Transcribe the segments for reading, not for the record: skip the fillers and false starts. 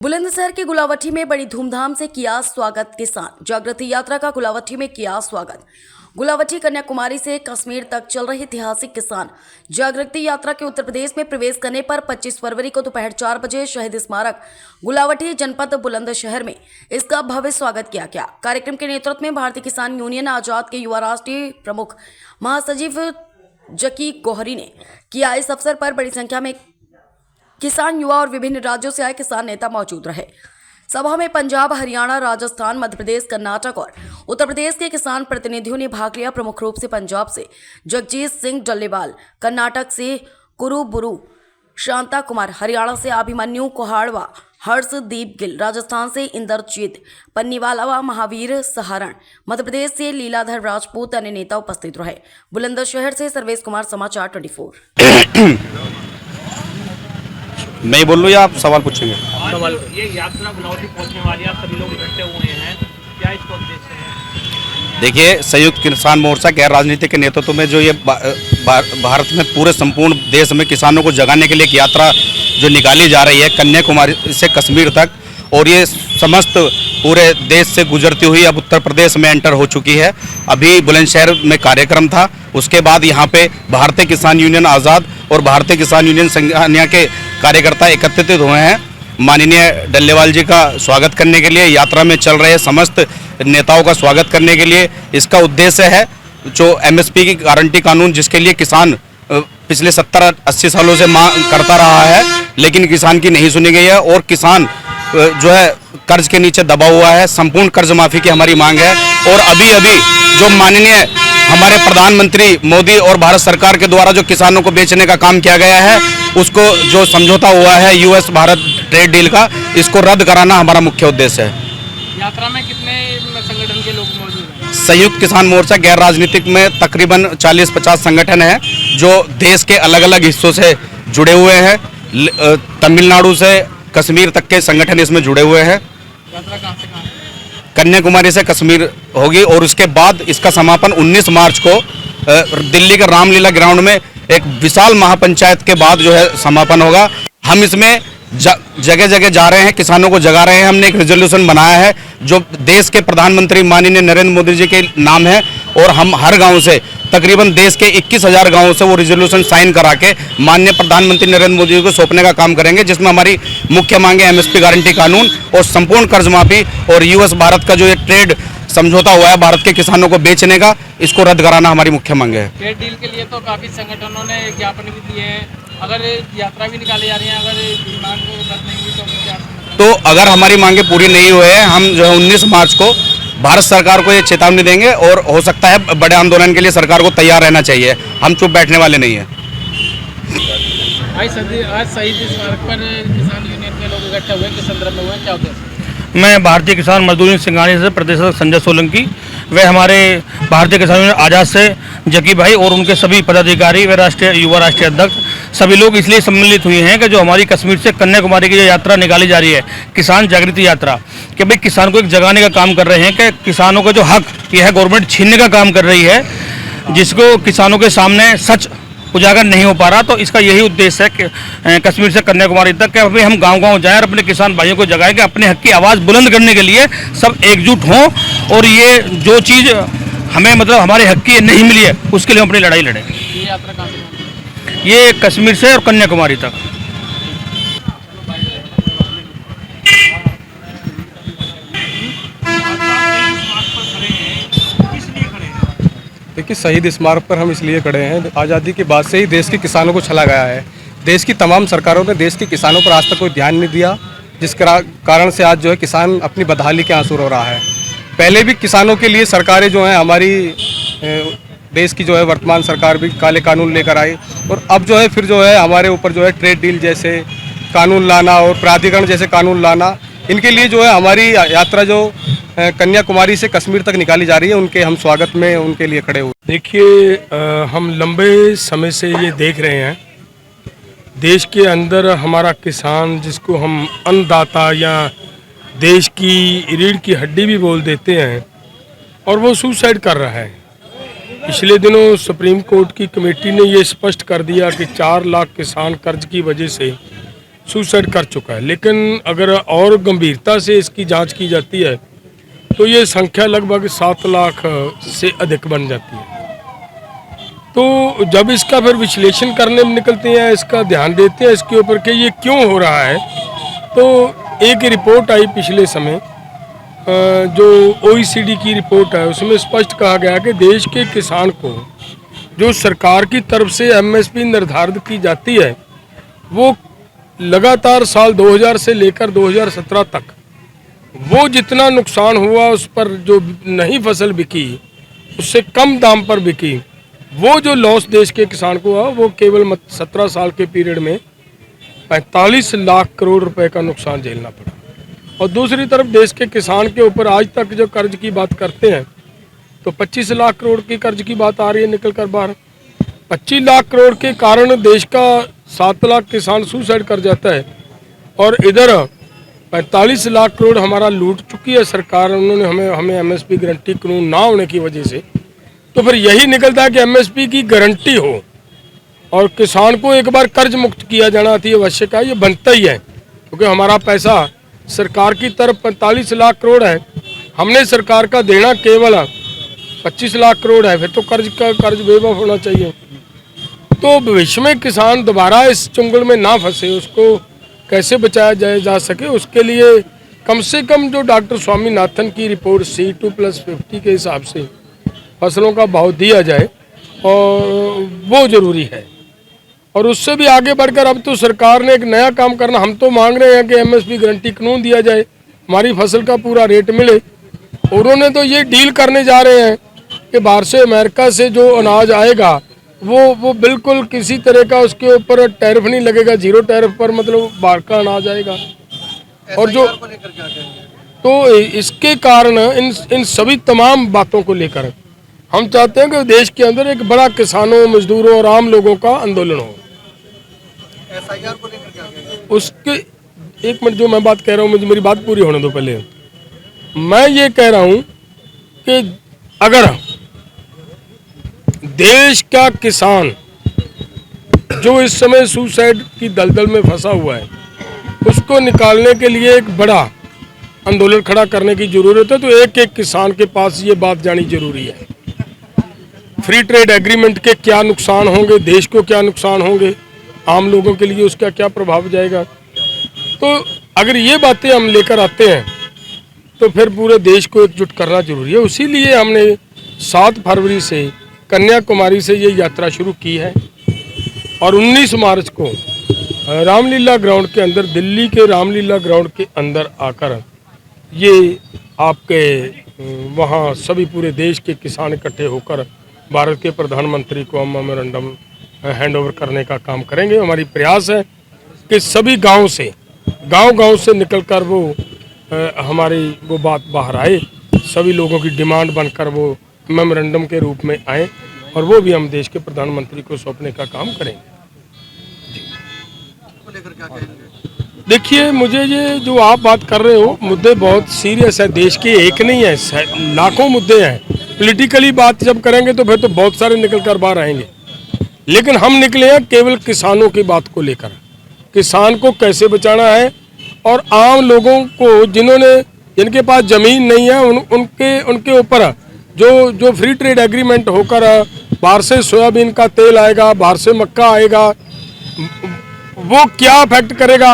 बुलंदशहर के गुलावटी में बड़ी धूमधाम से किया स्वागत। किसान जागृति यात्रा का गुलावटी में किया स्वागत। गुलावटी कन्याकुमारी से कश्मीर तक चल रही ऐतिहासिक किसान जागृति यात्रा के उत्तर प्रदेश में प्रवेश करने पर 25 फरवरी को दोपहर 4 बजे शहीद स्मारक गुलावटी जनपद बुलंदशहर में इसका भव्य स्वागत किया गया। कार्यक्रम के नेतृत्व में भारतीय किसान यूनियन आजाद के युवा राष्ट्रीय प्रमुख महासचिव जकी गोहरी ने किया। इस अवसर पर बड़ी संख्या में किसान युवा और विभिन्न राज्यों से आए किसान नेता मौजूद रहे। सभा में पंजाब, हरियाणा, राजस्थान, मध्य प्रदेश, कर्नाटक और उत्तर प्रदेश के किसान प्रतिनिधियों ने भाग लिया। प्रमुख रूप से पंजाब से जगजीत सिंह डल्लेवाल, कर्नाटक से कुरुबुरु शांता कुमार, हरियाणा से अभिमन्यु कोहाड़वा, हर्षदीप गिल, राजस्थान से इंद्रजीत पन्नीवाला, महावीर सहारण, मध्य प्रदेश से लीलाधर राजपूत, अन्य नेता उपस्थित रहे। बुलंदशहर से सर्वेश कुमार, समाचार 24। मैं बोल लूँ या आप सवाल पूछेंगे? सवाल। ये यात्रा गुलावटी पहुंचने वाली है, आप सभी लोग इकट्ठे हुए हैं, क्या इसका उद्देश्य है? देखिए, संयुक्त किसान मोर्चा गैर राजनीतिक के नेतृत्व में जो ये भारत में पूरे संपूर्ण देश में किसानों को जगाने के लिए एक यात्रा जो निकाली जा रही है कन्याकुमारी से कश्मीर तक, और ये समस्त पूरे देश से गुजरती हुई अब उत्तर प्रदेश में एंटर हो चुकी है। अभी बुलंदशहर में कार्यक्रम था, उसके बाद यहाँ पे भारतीय किसान यूनियन आज़ाद और भारतीय किसान यूनियन संघनिया के कार्यकर्ता एकत्रित हुए हैं माननीय डल्लेवाल जी का स्वागत करने के लिए, यात्रा में चल रहे समस्त नेताओं का स्वागत करने के लिए। इसका उद्देश्य है जो एमएसपी की गारंटी कानून जिसके लिए किसान पिछले 70-80 सालों से मांग करता रहा है, लेकिन किसान की नहीं सुनी गई है और किसान जो है कर्ज के नीचे दबा हुआ है। संपूर्ण कर्ज माफी की हमारी मांग है। और अभी अभी जो माननीय हमारे प्रधानमंत्री मोदी और भारत सरकार के द्वारा जो किसानों को बेचने का काम किया गया है, उसको जो समझौता हुआ है यूएस भारत ट्रेड डील का, इसको रद्द कराना हमारा मुख्य उद्देश्य है। यात्रा में कितने संगठन के लोग मौजूद हैं? संयुक्त किसान मोर्चा गैर राजनीतिक में तकरीबन 40-50 संगठन हैं जो देश के अलग अलग हिस्सों से जुड़े हुए हैं। तमिलनाडु से कश्मीर तक के संगठन इसमें जुड़े हुए हैं। यात्रा कहाँ से कहाँ? कन्याकुमारी से कश्मीर होगी और उसके बाद इसका समापन 19 मार्च को दिल्ली के रामलीला ग्राउंड में एक विशाल महापंचायत के बाद जो है समापन होगा। हम इसमें जगह जगह जा रहे हैं, किसानों को जगा रहे हैं। हमने एक रेजोल्यूशन बनाया है जो देश के प्रधानमंत्री माननीय नरेंद्र मोदी जी के नाम है, और हम हर गांव से तकरीबन देश के 21,000 गांवों से वो रेजोल्यूशन साइन करा के माननीय प्रधानमंत्री नरेंद्र मोदी जी को सौंपने का काम करेंगे, जिसमें हमारी मुख्य मांगे एमएसपी गारंटी कानून और संपूर्ण कर्ज माफी और यूएस भारत का जो एक ट्रेड समझौता हुआ है भारत के किसानों को बेचने का, इसको रद्द कराना हमारी मुख्य मांग है। ट्रेड डील के लिए तो काफी संगठनों ने ज्ञापन भी दिए हैं, अगर यात्रा भी निकाली जा रही है, अगर मांग रद्द नहीं हुई तो अगर हमारी मांगे पूरी नहीं हुए हैं, हम जो है 19 मार्च को भारत सरकार को ये चेतावनी देंगे और हो सकता है बड़े आंदोलन के लिए सरकार को तैयार रहना चाहिए। हम चुप बैठने वाले नहीं हैं। आज शहीद स्मारक पर किसान यूनियन के लोग इकट्ठे हुए, किस संदर्भ में हुए, क्या उद्देश्य? मैं भारतीय किसान मजदूर यूनियन सिंघानी से प्रदेश संजय सोलंकी, वे हमारे भारतीय किसान यूनियन आज़ाद से जकी भाई और उनके सभी पदाधिकारी व युवा राष्ट्रीय अध्यक्ष सभी लोग इसलिए सम्मिलित हुए हैं कि जो हमारी कश्मीर से कन्याकुमारी की जो यात्रा निकाली जा रही है किसान जागृति यात्रा, कि भाई किसान को एक जगाने का काम कर रहे हैं कि किसानों का जो हक यह है गवर्नमेंट छीनने का काम कर रही है, जिसको किसानों के सामने सच उजागर नहीं हो पा रहा। तो इसका यही उद्देश्य है कि कश्मीर से कन्याकुमारी तक कि अभी हम गांव-गांव जाएं और अपने किसान भाइयों को जगाएं कि अपने हक की आवाज़ बुलंद करने के लिए सब एकजुट हों, और ये जो चीज़ हमें मतलब हमारे हक की नहीं मिली है उसके लिए हम अपनी लड़ाई लड़ें। ये यात्रा कहाँ से? ये कश्मीर से और कन्याकुमारी तक। देखिए, शहीद स्मारक पर हम इसलिए खड़े हैं, आज़ादी के बाद से ही देश के किसानों को छला गया है। देश की तमाम सरकारों ने देश के किसानों पर आज तक कोई ध्यान नहीं दिया, जिस कारण से आज जो है किसान अपनी बदहाली के आंसू रो रहा है। पहले भी किसानों के लिए सरकारें जो हैं हमारी देश की जो है वर्तमान सरकार भी काले कानून लेकर आई, और अब जो है फिर जो है हमारे ऊपर जो है ट्रेड डील जैसे कानून लाना और प्राधिकरण जैसे कानून लाना, इनके लिए जो है हमारी यात्रा जो कन्याकुमारी से कश्मीर तक निकाली जा रही है, उनके हम स्वागत में उनके लिए खड़े हुए। देखिए, हम लंबे समय से ये देख रहे हैं, देश के अंदर हमारा किसान, जिसको हम अन्नदाता या देश की रीढ़ की हड्डी भी बोल देते हैं, और वो सुसाइड कर रहा है। पिछले दिनों सुप्रीम कोर्ट की कमेटी ने ये स्पष्ट कर दिया कि 4 लाख किसान कर्ज की वजह से सुसाइड कर चुका है, लेकिन अगर और गंभीरता से इसकी जांच की जाती है तो ये संख्या लगभग 7 लाख से अधिक बन जाती है। तो जब इसका फिर विश्लेषण करने में निकलते हैं, इसका ध्यान देते हैं इसके ऊपर कि ये क्यों हो रहा है, तो एक रिपोर्ट आई पिछले समय जो OECD की रिपोर्ट है, उसमें स्पष्ट कहा गया कि देश के किसान को जो सरकार की तरफ से MSP निर्धारित की जाती है वो लगातार साल 2000 से लेकर 2017 तक वो जितना नुकसान हुआ उस पर जो नई फसल बिकी उससे कम दाम पर बिकी, वो जो लॉस देश के किसान को हुआ वो केवल 17 साल के पीरियड में 45 लाख करोड़ रुपए का नुकसान झेलना पड़ा। और दूसरी तरफ देश के किसान के ऊपर आज तक जो कर्ज की बात करते हैं तो 25 लाख करोड़ की कर्ज की बात आ रही है निकल कर बाहर। 25 लाख करोड़ के कारण देश का 7 लाख किसान सुसाइड कर जाता है और इधर 45 लाख करोड़ हमारा लूट चुकी है सरकार, उन्होंने हमें MSP गारंटी कानून ना होने की वजह से। तो फिर यही निकलता है कि MSP की गारंटी हो और किसान को एक बार कर्ज मुक्त किया जाना अति आवश्यक है, ये बनता ही है, क्योंकि हमारा पैसा सरकार की तरफ 45 लाख करोड़ है, हमने सरकार का देना केवल 25 लाख करोड़ है, फिर तो कर्ज बेवकूफ होना चाहिए। तो भविष्य में किसान दोबारा इस चुंगल में ना फंसे, उसको कैसे बचाया जा सके, उसके लिए कम से कम जो डॉक्टर स्वामीनाथन की रिपोर्ट C2+50 के हिसाब से फसलों का भाव दिया जाए और वो जरूरी है। और उससे भी आगे बढ़कर अब तो सरकार ने एक नया काम करना, हम तो मांग रहे हैं कि MSP गारंटी कानून दिया जाए, हमारी फसल का पूरा रेट मिले। और उन्होंने तो ये डील करने जा रहे हैं कि बाहर से अमेरिका से जो अनाज आएगा वो बिल्कुल किसी तरह का उसके ऊपर टैरिफ नहीं लगेगा, 0 टैरिफ पर मतलब बाहर का अनाज आएगा। और जो तो इसके कारण इन सभी तमाम बातों को लेकर हम चाहते हैं कि देश के अंदर एक बड़ा किसानों, मजदूरों और आम लोगों का आंदोलन हो। SIR को लेकर क्या कहेंगे? उसके एक मिनट, जो मैं बात कह रहा हूँ मुझे मेरी बात पूरी होने दो पहले। मैं ये कह रहा हूँ कि अगर देश का किसान जो इस समय सुसाइड की दलदल में फंसा हुआ है उसको निकालने के लिए एक बड़ा आंदोलन खड़ा करने की जरूरत है, तो एक एक किसान के पास ये बात जानी जरूरी है। फ्री ट्रेड एग्रीमेंट के क्या नुकसान होंगे, देश को क्या नुकसान होंगे, आम लोगों के लिए उसका क्या प्रभाव जाएगा। तो अगर ये बातें हम लेकर आते हैं तो फिर पूरे देश को एकजुट करना जरूरी है। इसीलिए हमने 7 फरवरी से कन्याकुमारी से ये यात्रा शुरू की है और 19 मार्च को रामलीला ग्राउंड के अंदर, दिल्ली के रामलीला ग्राउंड के अंदर आकर ये आपके वहाँ सभी पूरे देश के किसान इकट्ठे होकर भारत के प्रधानमंत्री को हम मेमोरेंडम हैंड ओवर करने का काम करेंगे। हमारी प्रयास है कि सभी गांव से निकलकर वो हमारी वो बात बाहर आए, सभी लोगों की डिमांड बनकर वो मेमोरेंडम के रूप में आए और वो भी हम देश के प्रधानमंत्री को सौंपने का काम करेंगे। को लेकर क्या कहेंगे? देखिए, मुझे ये जो आप बात कर रहे हो मुद्दे बहुत सीरियस है, देश के एक नहीं है, लाखों मुद्दे हैं। पॉलिटिकली बात जब करेंगे तो फिर तो बहुत सारे निकल कर बाहर आएंगे, लेकिन हम निकले हैं केवल किसानों की बात को लेकर, किसान को कैसे बचाना है और आम लोगों को जिनके पास जमीन नहीं है उनके ऊपर जो फ्री ट्रेड एग्रीमेंट होकर बाहर से सोयाबीन का तेल आएगा, बाहर से मक्का आएगा, वो क्या इफेक्ट करेगा,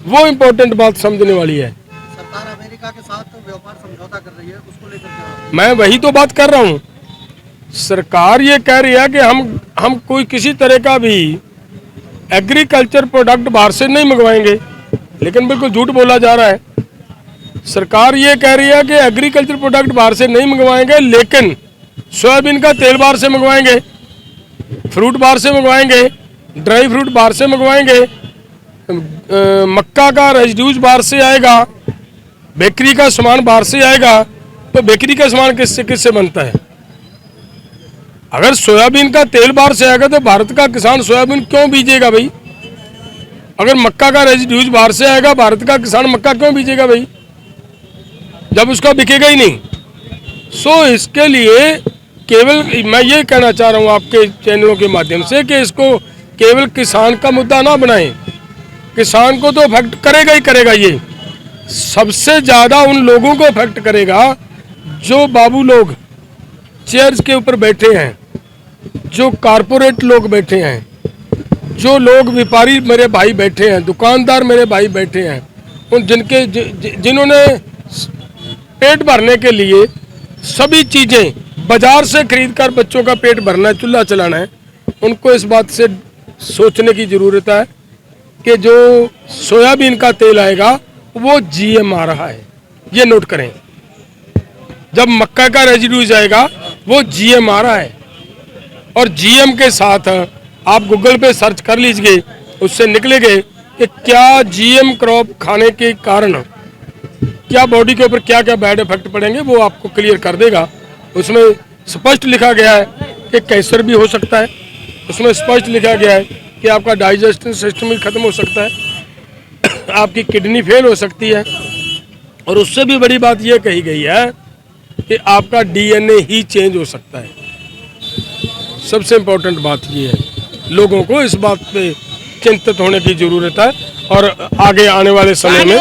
वो इम्पोर्टेंट बात समझने वाली है। सरकार अमेरिका के साथ व्यापार समझौता कर रही है, उसको लेकर क्या? मैं वही तो बात कर रहा हूँ। सरकार ये कह रही है कि हम कोई किसी तरह का भी एग्रीकल्चर प्रोडक्ट बाहर से नहीं मंगवाएंगे, लेकिन बिल्कुल झूठ बोला जा रहा है। सरकार ये कह रही है कि एग्रीकल्चर प्रोडक्ट बाहर से नहीं मंगवाएंगे, लेकिन सोयाबीन का तेल बाहर से मंगवाएंगे, फ्रूट बाहर से मंगवाएंगे, ड्राई फ्रूट बाहर से मंगवाएंगे, मक्का का रेजिड्यूज बाहर से आएगा, बेकरी का सामान बाहर से आएगा। तो बेकरी का सामान किससे बनता है? अगर सोयाबीन का तेल बाहर से आएगा तो भारत का किसान सोयाबीन क्यों बीजेगा भाई? अगर मक्का का रेजिड्यूज बाहर से आएगा, भारत का किसान मक्का क्यों बीजेगा भाई, जब उसका बिकेगा ही नहीं। सो इसके लिए केवल मैं ये कहना चाह रहा हूँ आपके चैनलों के माध्यम से कि इसको केवल किसान का मुद्दा ना बनाएं। किसान को तो अफेक्ट करेगा ही करेगा। ये सबसे ज़्यादा उन लोगों को अफेक्ट करेगा जो बाबू लोग चेयर्स के ऊपर बैठे हैं, जो कारपोरेट लोग बैठे हैं, जो लोग व्यापारी मेरे भाई बैठे हैं, दुकानदार मेरे भाई बैठे हैं, उन जिन्होंने पेट भरने के लिए सभी चीज़ें बाजार से खरीद कर बच्चों का पेट भरना है, चूल्हा चलाना है, उनको इस बात से सोचने की ज़रूरत है कि जो सोयाबीन का तेल आएगा वो जीएम आ रहा है। ये नोट करें, जब मक्का का रेजिड्यू जाएगा वो जीएम आ रहा है। और जीएम के साथ आप गूगल पे सर्च कर लीजिए, उससे निकलेंगे कि क्या जीएम क्रॉप खाने के कारण क्या बॉडी के ऊपर क्या क्या बैड इफेक्ट पड़ेंगे, वो आपको क्लियर कर देगा। उसमें स्पष्ट लिखा गया है कि कैंसर भी हो सकता है, उसमें स्पष्ट लिखा गया है कि आपका डाइजेस्टिव सिस्टम भी खत्म हो सकता है, आपकी किडनी फेल हो सकती है, और उससे भी बड़ी बात यह कही गई है कि आपका डीएनए ही चेंज हो सकता है। सबसे इम्पोर्टेंट बात यह है, लोगों को इस बात पे चिंतित होने की ज़रूरत है और आगे आने वाले समय में